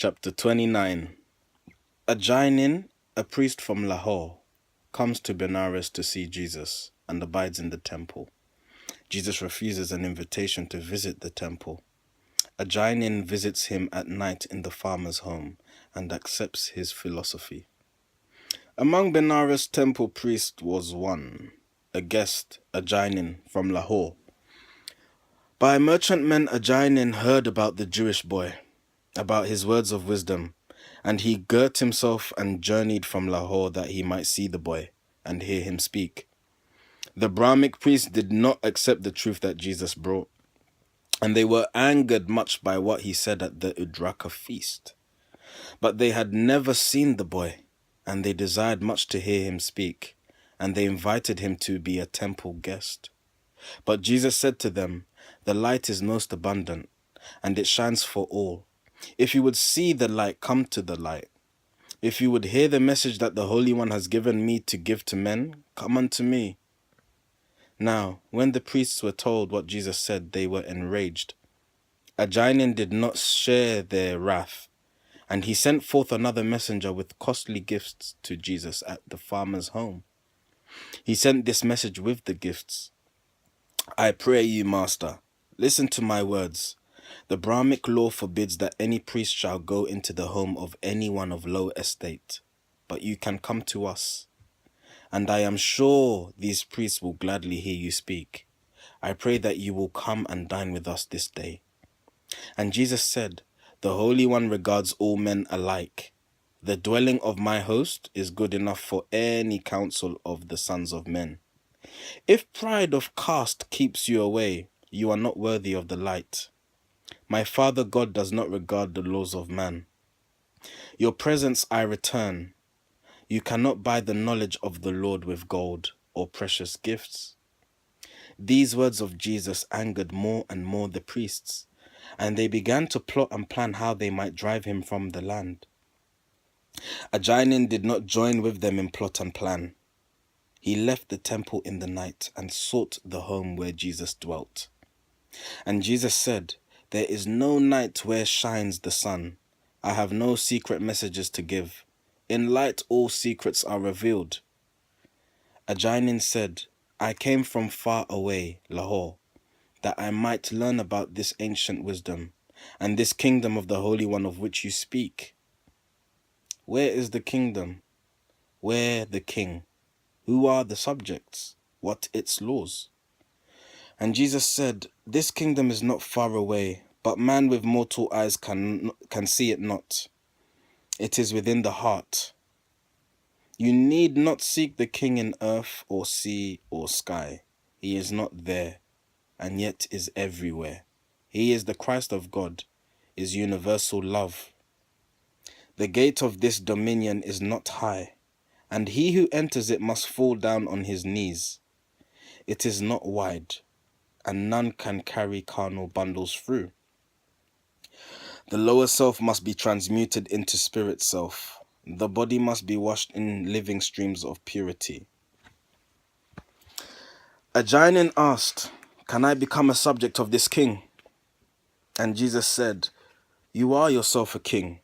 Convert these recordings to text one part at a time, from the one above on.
Chapter 29. A Jainin, a priest from Lahore, comes to Benares to see Jesus and abides in the temple. Jesus refuses an invitation to visit the temple. A Jainin visits him at night in the farmer's home and accepts his philosophy. Among Benares temple priests was one, a guest, a Jainin from Lahore. By merchantmen, a Jainin heard about the Jewish boy, about his words of wisdom, and he girt himself and journeyed from Lahore that he might see the boy and hear him speak. The Brahmic priests did not accept the truth that Jesus brought, and they were angered much by what he said at the Udraka feast. But they had never seen the boy, and they desired much to hear him speak, and they invited him to be a temple guest. But Jesus said to them, "The light is most abundant, and it shines for all. If you would see the light, come to the light. If you would hear the message that the Holy One has given me to give to men, come unto me." Now, when the priests were told what Jesus said, they were enraged. A Jainin did not share their wrath, and he sent forth another messenger with costly gifts to Jesus at the farmer's home. He sent this message with the gifts. "I pray you, master, listen to my words. The Brahmic law forbids that any priest shall go into the home of anyone of low estate, but you can come to us. And I am sure these priests will gladly hear you speak. I pray that you will come and dine with us this day." And Jesus said, "The Holy One regards all men alike. The dwelling of my host is good enough for any counsel of the sons of men. If pride of caste keeps you away, you are not worthy of the light. My Father God does not regard the laws of man. Your presence I return. You cannot buy the knowledge of the Lord with gold or precious gifts." These words of Jesus angered more and more the priests, and they began to plot and plan how they might drive him from the land. A Jainin did not join with them in plot and plan. He left the temple in the night and sought the home where Jesus dwelt. And Jesus said, "There is no night where shines the sun. I have no secret messages to give. In light all secrets are revealed." A Jainin said, "I came from far away, Lahore, that I might learn about this ancient wisdom and this kingdom of the Holy One of which you speak." Where is the kingdom? Where the king? Who are the subjects? What its laws? And Jesus said, "This kingdom is not far away, but man with mortal eyes can see it not. It is within the heart. You need not seek the king in earth or sea or sky. He is not there, and yet is everywhere. He is the Christ of God, is universal love. The gate of this dominion is not high, and he who enters it must fall down on his knees. It is not wide, and none can carry carnal bundles through. The lower self must be transmuted into spirit self. The body must be washed in living streams of purity." A Jainin asked, "Can I become a subject of this king?" And Jesus said, "You are yourself a king,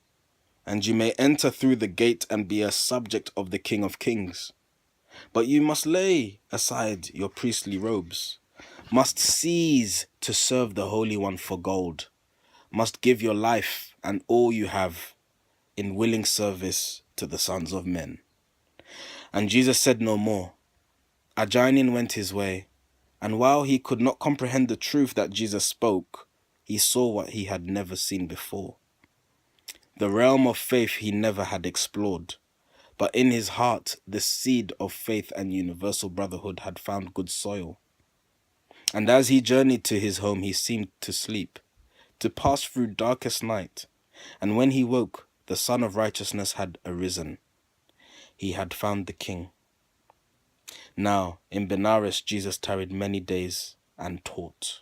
and you may enter through the gate and be a subject of the King of Kings. But you must lay aside your priestly robes, must cease to serve the Holy One for gold, must give your life and all you have in willing service to the sons of men." And Jesus said no more. A Jainin went his way, and while he could not comprehend the truth that Jesus spoke, he saw what he had never seen before. The realm of faith he never had explored, but in his heart the seed of faith and universal brotherhood had found good soil. And as he journeyed to his home, he seemed to sleep, to pass through darkest night, and when he woke, the Son of Righteousness had arisen. He had found the King. Now, in Benares, Jesus tarried many days and taught.